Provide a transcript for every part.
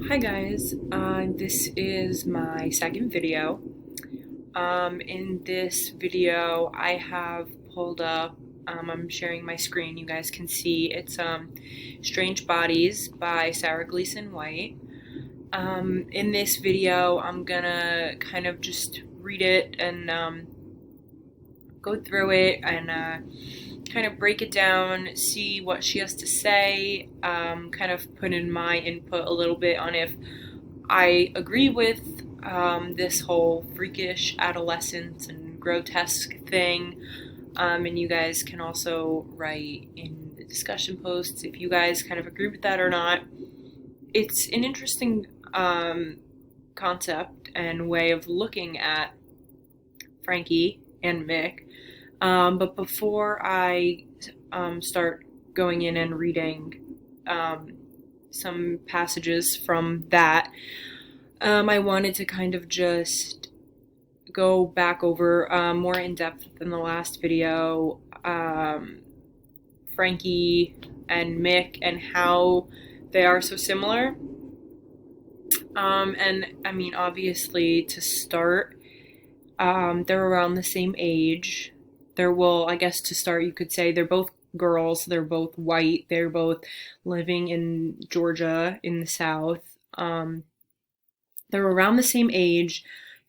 Hi guys, this is my second video. In this video I have pulled up, I'm sharing my screen, you guys can see, it's Strange Bodies by Sarah Gleason White. In this video I'm gonna kind of just read it and go through it and kind of break it down, see what she has to say, kind of put in my input a little bit on if I agree with this whole freakish adolescence and grotesque thing. And you guys can also write in the discussion posts if you guys kind of agree with that or not. It's an interesting concept and way of looking at Frankie and Mick. But before I start going in and reading some passages from that, I wanted to kind of just go back over more in depth than the last video, Frankie and Mick and how they are so similar. And I mean, obviously, to start, they're around the same age. I guess to start, you could say they're both girls, they're both white, they're both living in Georgia in the South. They're around the same age.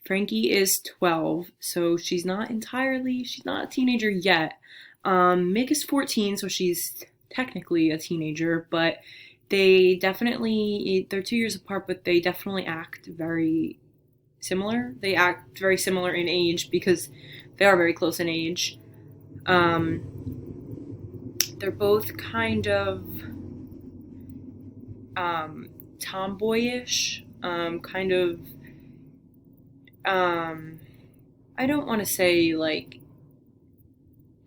Frankie is 12, so she's not a teenager yet. Mick is 14, so she's technically a teenager, but they're 2 years apart, but they definitely act very similar. They act very similar in age because they are very close in age. They're both kind of tomboyish, kind of I don't want to say like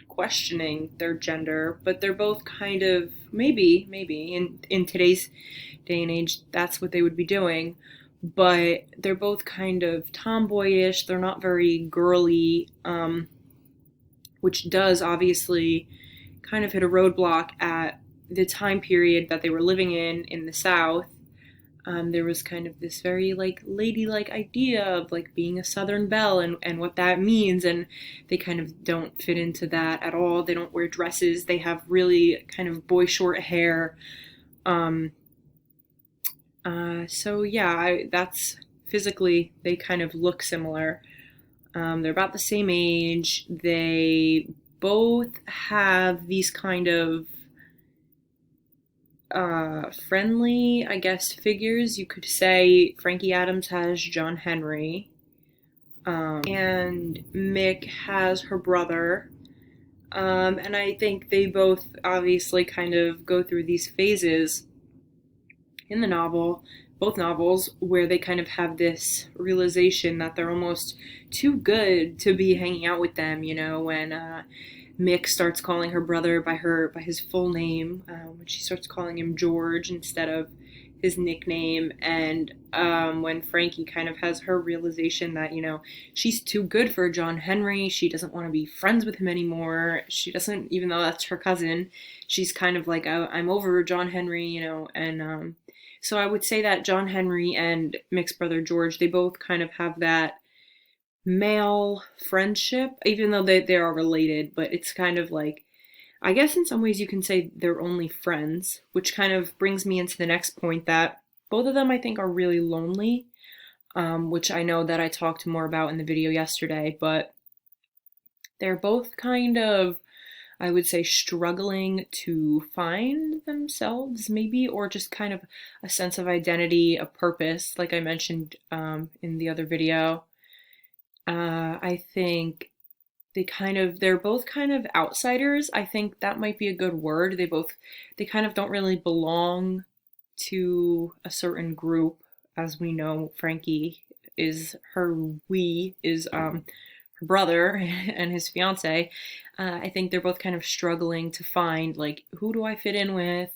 questioning their gender, but they're both kind of maybe in today's day and age that's what they would be doing, but they're both kind of tomboyish. They're not very girly, which does obviously kind of hit a roadblock at the time period that they were living in the South. There was kind of this very like ladylike idea of like being a Southern belle and what that means, and they kind of don't fit into that at all. They don't wear dresses. They have really kind of boy short hair. So yeah, that's physically they kind of look similar. They're about the same age. They both have these kind of friendly, I guess, figures. You could say Frankie Adams has John Henry, and Mick has her brother. And I think they both obviously kind of go through these phases in the novel, both novels, where they kind of have this realization that they're almost too good to be hanging out with them, when Mick starts calling her brother by his full name, when she starts calling him George instead of his nickname, and when Frankie kind of has her realization that, she's too good for John Henry, she doesn't want to be friends with him anymore, she doesn't, even though that's her cousin, she's kind of like, I'm over John Henry, and so I would say that John Henry and Mick's brother George, they both kind of have that male friendship, even though they are related, but it's kind of like, I guess in some ways you can say they're only friends, which kind of brings me into the next point that both of them I think are really lonely, which I know that I talked more about in the video yesterday, but they're both kind of, I would say, struggling to find themselves, maybe, or just kind of a sense of identity, a purpose, like I mentioned in the other video. I think they're both kind of outsiders. I think that might be a good word. They kind of don't really belong to a certain group. As we know, Frankie is her brother and his fiance. I think they're both kind of struggling to find, like, who do I fit in with,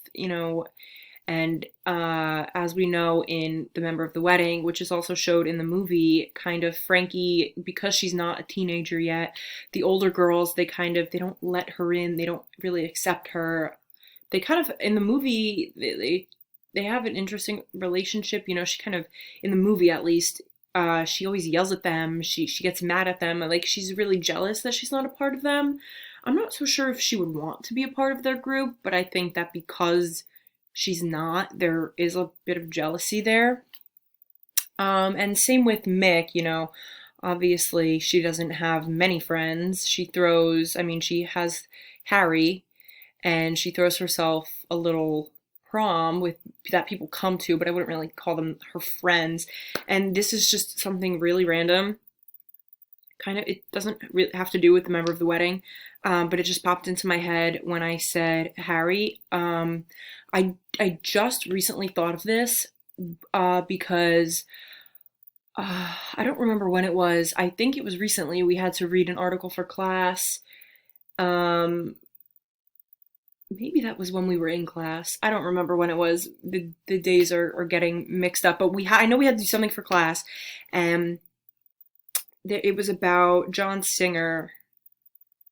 and as we know in The Member of the Wedding, which is also showed in the movie, kind of Frankie, because she's not a teenager yet, the older girls, they don't let her in, they don't really accept her. They kind of, in the movie, they have an interesting relationship. You know, she kind of, in the movie at least, she always yells at them. She gets mad at them. Like, she's really jealous that she's not a part of them. I'm not so sure if she would want to be a part of their group, but I think that because she's not, there is a bit of jealousy there. And same with Mick, you know, obviously she doesn't have many friends. I mean, she has Harry, and she throws herself a little prom with that people come to, but I wouldn't really call them her friends. And this is just something really random. Kind of, it doesn't really have to do with the member of the wedding, but it just popped into my head when I said Harry. I just recently thought of this because I don't remember when it was. I think it was recently. We had to read an article for class. Um, Maybe that was when we were in class. I don't remember when it was. The days are getting mixed up. But I know we had to do something for class, and it was about John Singer.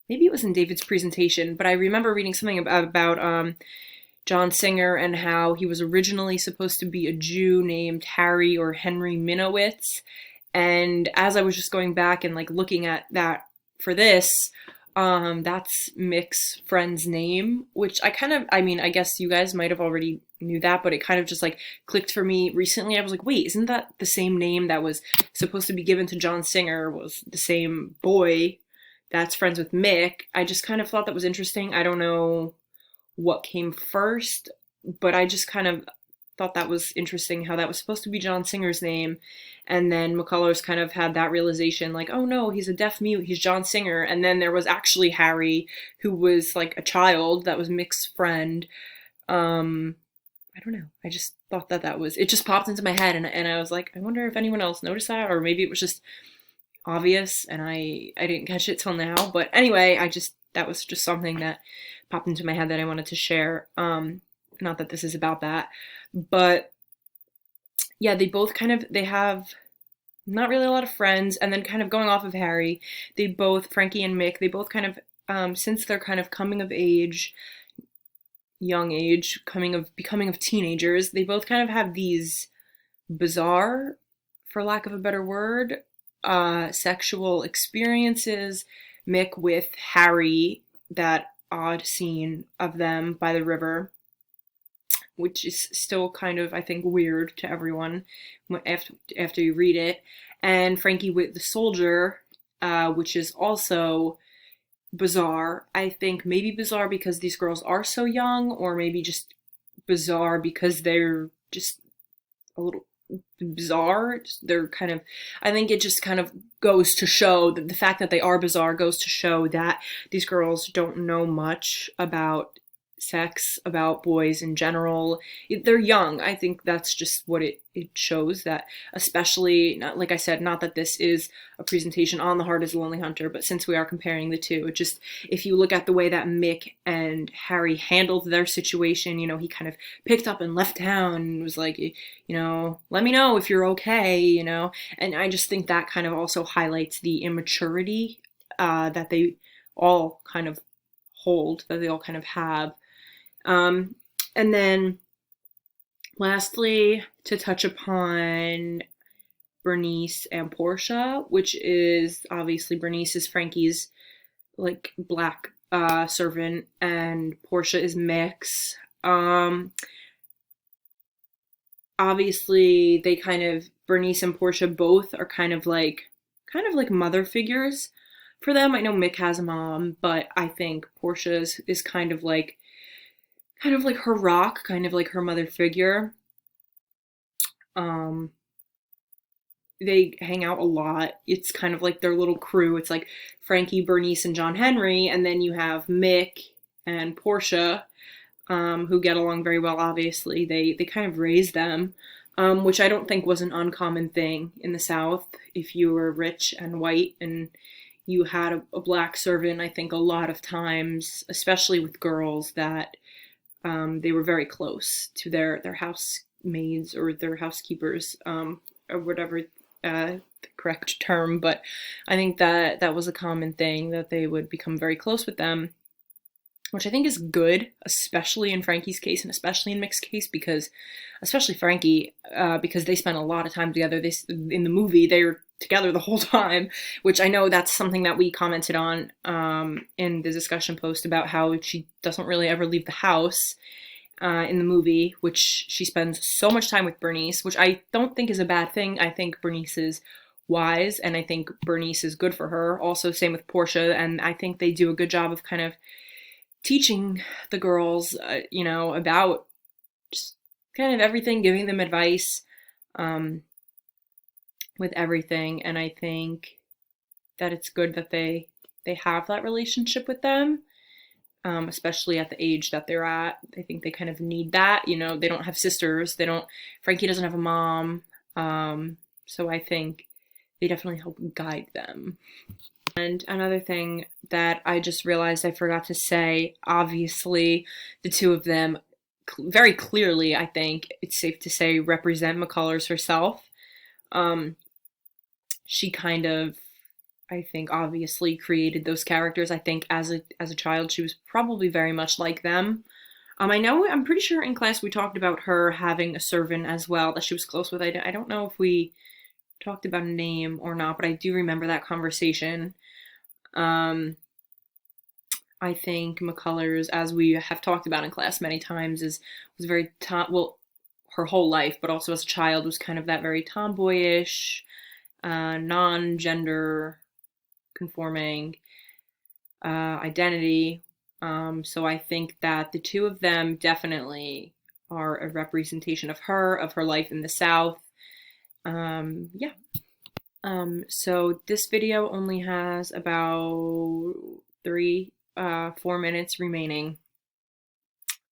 Maybe it was in David's presentation, but I remember reading something about John Singer and how he was originally supposed to be a Jew named Harry or Henry Minowitz. And as I was just going back and like looking at that for this, that's Mick's friend's name, which I mean, I guess you guys might have already knew that, but it kind of just like clicked for me recently. I was like, wait, isn't that the same name that was supposed to be given to John Singer, was the same boy that's friends with Mick? I just kind of thought that was interesting. I don't know what came first, but I just kind of thought that was interesting how that was supposed to be John Singer's name. And then McCullers kind of had that realization like, oh no, he's a deaf mute, he's John Singer. And then there was actually Harry, who was like a child that was Mick's friend. I don't know. I just thought it just popped into my head, and I was like, I wonder if anyone else noticed that, or maybe it was just obvious and I didn't catch it till now. But anyway, that was just something that popped into my head that I wanted to share. Not that this is about that, but yeah, they have not really a lot of friends. And then kind of going off of Harry, Frankie and Mick, they both kind of, since they're kind of coming of age, young age, becoming of teenagers, they both kind of have these bizarre, for lack of a better word, sexual experiences. Mick with Harry, that odd scene of them by the river, which is still kind of, I think, weird to everyone after you read it. And Frankie with the soldier, which is also bizarre. I think maybe bizarre because these girls are so young, or maybe just bizarre because they're just a little bizarre. They're kind of, I think it just kind of goes to show that the fact that they are bizarre goes to show that these girls don't know much about sex, about boys in general. They're young. I think that's just what it shows, that especially, not, like I said, not that this is a presentation on The Heart is a Lonely Hunter, but since we are comparing the two, it just, if you look at the way that Mick and Harry handled their situation, you know, he kind of picked up and left town and was like, you know, let me know if you're okay, you know. And I just think that kind of also highlights the immaturity that they all kind of hold, that they all kind of have. And then lastly, to touch upon Bernice and Portia, which is obviously Bernice is Frankie's like black servant, and Portia is Mick's. Obviously they kind of, Bernice and Portia both are kind of like mother figures for them. I know Mick has a mom, but I think Portia is kind of like her rock, kind of like her mother figure. They hang out a lot. It's kind of like their little crew. It's like Frankie, Bernice, and John Henry, and then you have Mick and Portia, who get along very well, obviously. They kind of raise them, which I don't think was an uncommon thing in the South. If you were rich and white and you had a black servant, I think a lot of times, especially with girls, that they were very close to their housemaids or their housekeepers, or whatever the correct term. But I think that was a common thing, that they would become very close with them. which I think is good, especially in Frankie's case and especially in Mick's case, because especially Frankie, because they spent a lot of time together. In the movie they were together the whole time, which I know that's something that we commented on in the discussion post about how she doesn't really ever leave the house in the movie, which she spends so much time with Bernice, which I don't think is a bad thing. I think Bernice is wise, and I think Bernice is good for her. Also, same with Portia, and I think they do a good job of kind of teaching the girls, about just kind of everything, giving them advice with everything. And I think that it's good that they have that relationship with them, especially at the age that they're at. I think they kind of need that. They don't have sisters. Frankie doesn't have a mom. So I think they definitely help guide them. And another thing that I just realized I forgot to say, obviously, the two of them very clearly, I think it's safe to say, represent McCullers herself. She kind of, I think, obviously created those characters. I think as a child, she was probably very much like them. I'm pretty sure in class we talked about her having a servant as well that she was close with. I don't know if we talked about a name or not, but I do remember that conversation. I think McCullers, as we have talked about in class many times, was very her whole life, but also as a child was kind of that very tomboyish, non-gender conforming identity. So I think that the two of them definitely are a representation of her life in the South. Yeah. So this video only has about 4 minutes remaining.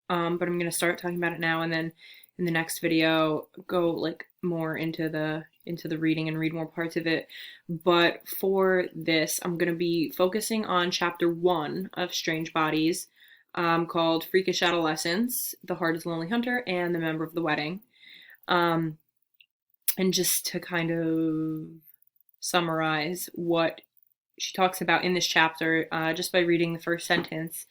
But I'm gonna start talking about it now, and then in the next video go like more into the reading and read more parts of it. But for this, I'm gonna be focusing on chapter 1 of Strange Bodies, called Freakish Adolescence, The Heart is a Lonely Hunter, and The Member of the Wedding. And just to kind of summarize what she talks about in this chapter, just by reading the first sentence.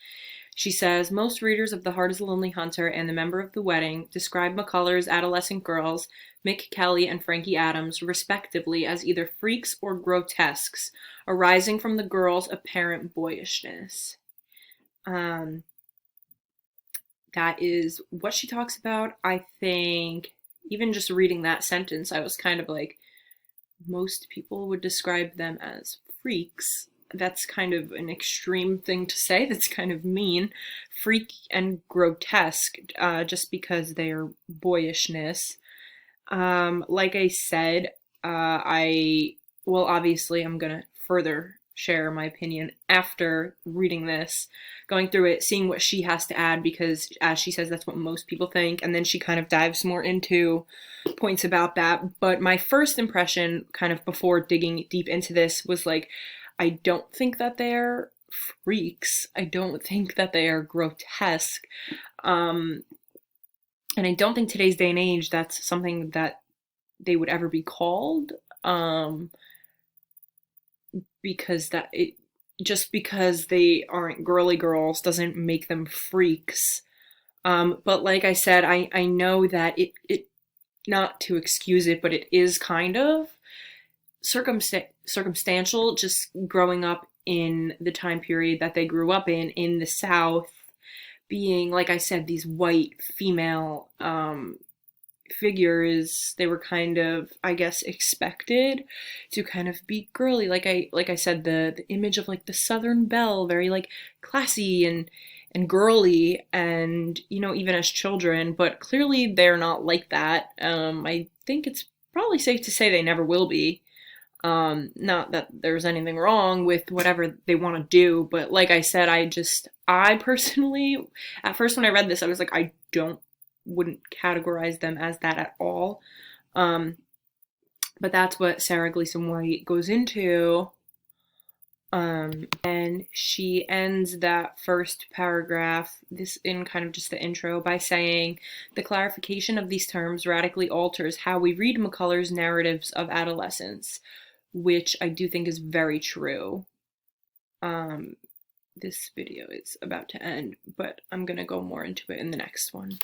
She says, most readers of The Heart is a Lonely Hunter and The Member of the Wedding describe McCullers' adolescent girls, Mick Kelly and Frankie Adams, respectively, as either freaks or grotesques, arising from the girls' apparent boyishness. That is what she talks about. I think even just reading that sentence, I was kind of like, most people would describe them as freaks. That's kind of an extreme thing to say. That's kind of mean. Freak and grotesque, just because they are boyishness. Like I said, obviously I'm gonna further share my opinion after reading this, going through it, seeing what she has to add, because as she says, that's what most people think, and then she kind of dives more into points about that. But my first impression, kind of before digging deep into this, was like, I don't think that they're freaks. I don't think that they are grotesque. And I don't think today's day and age that's something that they would ever be called. Because just because they aren't girly girls doesn't make them freaks. But like I said, I know that it not to excuse it, but it is kind of circumstantial, just growing up in the time period that they grew up in the South, being, like I said, these white female figures. They were kind of, I guess, expected to kind of be girly. Like I said, the image of like the Southern belle, very like classy and girly, and even as children, but clearly they're not like that. I think it's probably safe to say they never will be. Not that there's anything wrong with whatever they want to do, but like I said, I personally, at first when I read this, I was like, I wouldn't categorize them as that at all. But that's what Sarah Gleason White goes into. And she ends that first paragraph, this in kind of just the intro, by saying, the clarification of these terms radically alters how we read McCullers' narratives of adolescence, which I do think is very true. this video is about to end, but I'm gonna go more into it in the next one.